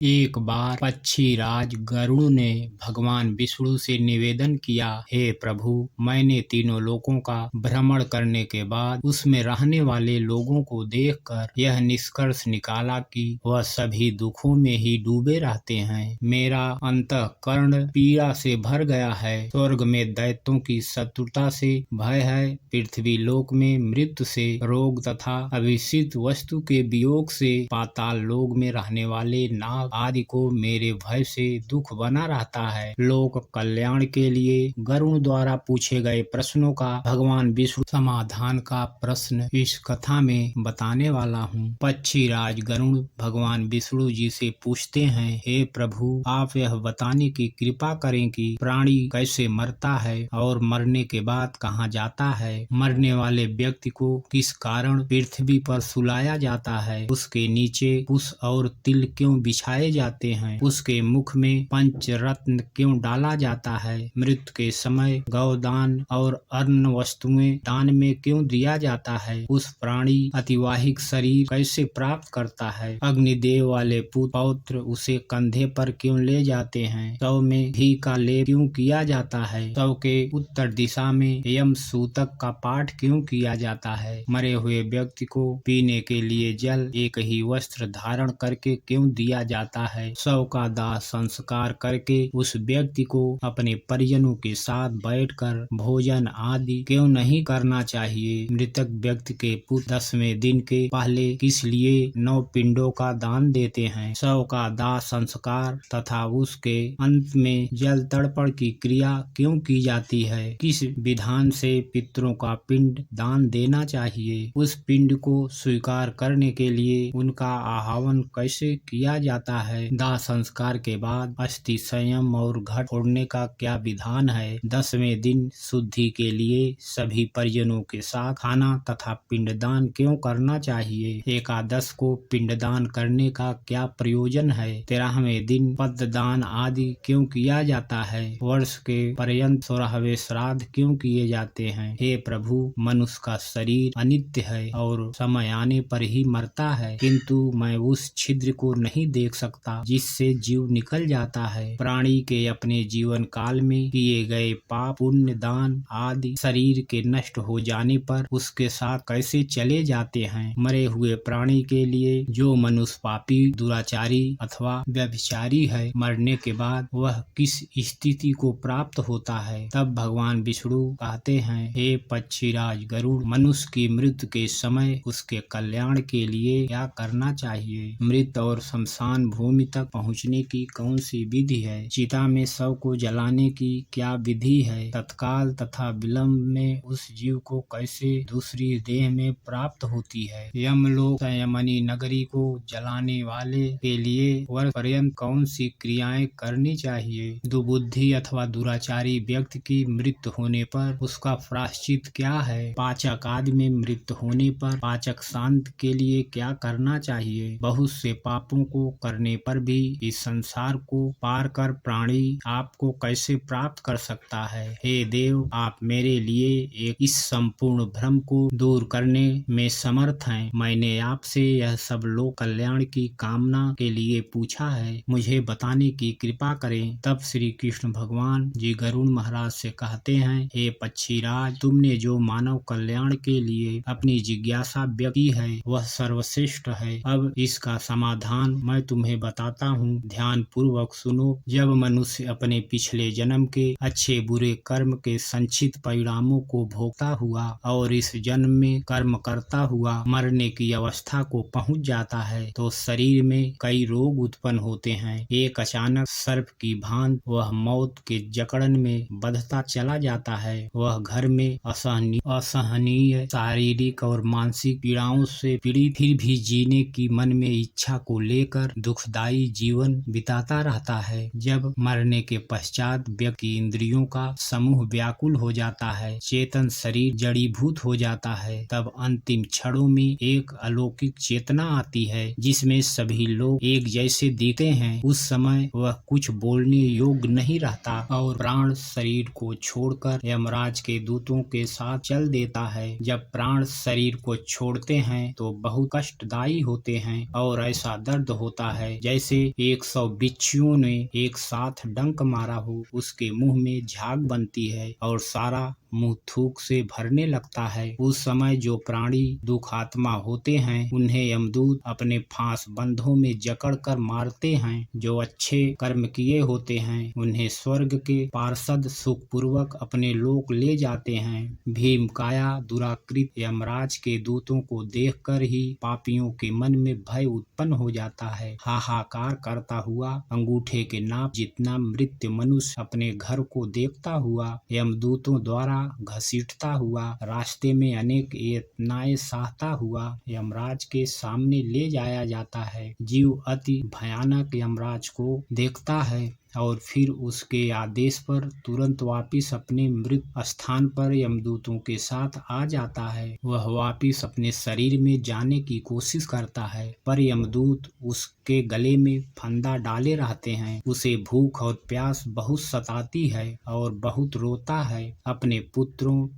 एक बार पक्षीराज गरुड़ ने भगवान विष्णु से निवेदन किया, हे प्रभु, मैंने तीनों लोकों का भ्रमण करने के बाद उसमें रहने वाले लोगों को देखकर यह निष्कर्ष निकाला कि वह सभी दुखों में ही डूबे रहते हैं। मेरा अंतःकरण पीड़ा से भर गया है। स्वर्ग में दैत्यों की शत्रुता से भय है, पृथ्वी लोक में मृत्यु से, रोग तथा अभिषिक्त वस्तु के वियोग से, पाताल लोक में रहने वाले नाग आदि को मेरे भय से दुख बना रहता है। लोक कल्याण के लिए गरुड़ द्वारा पूछे गए प्रश्नों का भगवान विष्णु समाधान का प्रश्न इस कथा में बताने वाला हूँ। पक्षीराज गरुड़ भगवान विष्णु जी से पूछते हैं, हे प्रभु, आप यह बताने की कृपा करें कि प्राणी कैसे मरता है और मरने के बाद कहाँ जाता है। मरने वाले व्यक्ति को किस कारण पृथ्वी पर सुलाया जाता है। उसके नीचे कुश और तिल क्यों बिछाए जाते हैं। उसके मुख में पंचरत्न क्यों डाला जाता है। मृत्यु के समय गौदान और अन्न वस्तुएं दान में क्यों दिया जाता है। उस प्राणी अतिवाहिक शरीर कैसे प्राप्त करता है। अग्निदेव वाले पौत्र उसे कंधे पर क्यों ले जाते हैं। शव में घी का लेप क्यों किया जाता है। शव के उत्तर दिशा में यम सूतक का पाठ क्यों किया जाता है। मरे हुए व्यक्ति को पीने के लिए जल एक ही वस्त्र धारण करके क्यों दिया जाता है। शव का दाह संस्कार करके उस व्यक्ति को अपने परिजनों के साथ बैठकर भोजन आदि क्यों नहीं करना चाहिए। मृतक व्यक्ति के पुत्र 10वें दिन के पहले किस लिए 9 पिंडों का दान देते हैं। शव का दाह संस्कार तथा उसके अंत में जल तर्पण की क्रिया क्यों की जाती है। किस विधान से पितरों का पिंड दान देना चाहिए। उस पिंड को स्वीकार करने के लिए उनका आह्वान कैसे किया जाता है। दाह संस्कार के बाद अस्थि संयम और घट फोड़ने का क्या विधान है। 10वें दिन शुद्धि के लिए सभी परिजनों के साथ खाना तथा पिंडदान क्यों करना चाहिए। एकादश को पिंडदान करने का क्या प्रयोजन है। 13वें दिन पद्मदान आदि क्यों किया जाता है। वर्ष के पर्यंत 16वें श्राद्ध क्यों किए जाते हैं। हे प्रभु, मनुष्य का शरीर अनित्य है और समय आने पर ही मरता है, किंतु मैं उस छिद्र को नहीं देख सकता जिससे जीव निकल जाता है। प्राणी के अपने जीवन काल में किए गए पाप पुण्य दान आदि शरीर के नष्ट हो जाने पर उसके साथ कैसे चले जाते हैं। मरे हुए प्राणी के लिए जो मनुष्य पापी, दुराचारी अथवा व्यभिचारी है, मरने के बाद वह किस स्थिति को प्राप्त होता है। तब भगवान विष्णु कहते हैं, हे पक्षीराज गरुड़, मनुष्य की मृत्यु के समय उसके कल्याण के लिए क्या करना चाहिए। मृत और शमशान भूमि तक पहुंचने की कौन सी विधि है। चिता में शव को जलाने की क्या विधि है। तत्काल तथा विलंब में उस जीव को कैसे दूसरी देह में प्राप्त होती है। यमलोक संयमनी नगरी को जलाने वाले के लिए वर्ष पर्यंत कौन सी क्रियाएं करनी चाहिए। दुबुद्धि अथवा दुराचारी व्यक्ति की मृत्यु होने पर उसका प्रायश्चित क्या है। पाचक आदि में मृत्यु होने पर पाचक शांत के लिए क्या करना चाहिए। बहुत से पापों को करने पर भी इस संसार को पार कर प्राणी आपको कैसे प्राप्त कर सकता है। हे देव, आप मेरे लिए एक इस संपूर्ण भ्रम को दूर करने में समर्थ हैं। मैंने आपसे यह सब लोक कल्याण की कामना के लिए पूछा है, मुझे बताने की कृपा करें। तब श्री कृष्ण भगवान जी गरुड़ महाराज से कहते हैं, हे पक्षीराज, तुमने जो मानव कल्याण के लिए अपनी जिज्ञासा व्यक्त की है वह सर्वश्रेष्ठ है। अब इसका समाधान मैं तुम्हें बताता हूँ, ध्यान पूर्वक सुनो। जब मनुष्य अपने पिछले जन्म के अच्छे बुरे कर्म के संचित परिणामों को भोगता हुआ और इस जन्म में कर्म करता हुआ मरने की अवस्था को पहुँच जाता है तो शरीर में कई रोग उत्पन्न होते हैं। एक अचानक सर्प की भांति वह मौत के जकड़न में बंधता चला जाता है। वह घर में असहनीय शारीरिक और मानसिक पीड़ाओं से पीड़ित, फिर भी जीने की मन में इच्छा को लेकर दुखदायी जीवन बिताता रहता है। जब मरने के पश्चात व्यक्ति इंद्रियों का समूह व्याकुल हो जाता है, चेतन शरीर जड़ीभूत हो जाता है, तब अंतिम क्षणों में एक अलौकिक चेतना आती है जिसमें सभी लोग एक जैसे दिखते हैं। उस समय वह कुछ बोलने योग्य नहीं रहता और प्राण शरीर को छोड़कर यमराज के दूतों के साथ चल देता है। जब प्राण शरीर को छोड़ते हैं तो बहुत कष्टदायी होते हैं और ऐसा दर्द होता है है, जैसे 100 बिच्छुओं ने एक साथ डंक मारा हो। उसके मुंह में झाग बनती है और सारा मुंह थूक से भरने लगता है। उस समय जो प्राणी दुखात्मा होते हैं उन्हें यमदूत अपने फांस बंधों में जकड़ कर मारते हैं। जो अच्छे कर्म किए होते हैं उन्हें स्वर्ग के पार्षद सुखपूर्वक अपने लोक ले जाते हैं। भीमकाया दुराकृत यमराज के दूतों को देखकर ही पापियों के मन में भय उत्पन्न हो जाता है। हाहाकार करता हुआ अंगूठे के नाप जितना मृत्यु मनुष्य अपने घर को देखता हुआ यमदूतों द्वारा घसीटता हुआ रास्ते में अनेक यातनाएं सहता हुआ यमराज के सामने ले जाया जाता है। जीव अति भयानक यमराज को देखता है और फिर उसके आदेश पर तुरंत वापिस अपने मृत स्थान पर यमदूतों के साथ आ जाता है। वह वापिस अपने शरीर में जाने की कोशिश करता है, पर यमदूत उसके गले में फंदा डाले रहते हैं। उसे भूख और प्यास बहुत सताती है और बहुत रोता है। अपने पुत्रों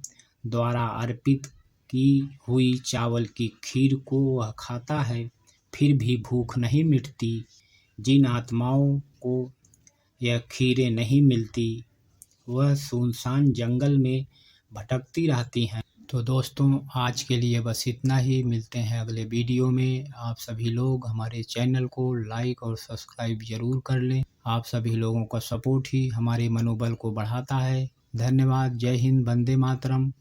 द्वारा अर्पित की हुई चावल की खीर को वह खाता है, फिर भी भूख नहीं मिटती। जिन आत्माओं को यह खीरें नहीं मिलती वह सुनसान जंगल में भटकती रहती हैं। तो दोस्तों आज के लिए बस इतना ही। मिलते हैं अगले वीडियो में। आप सभी लोग हमारे चैनल को लाइक और सब्सक्राइब जरूर कर लें। आप सभी लोगों का सपोर्ट ही हमारे मनोबल को बढ़ाता है। धन्यवाद। जय हिंद। वंदे मातरम।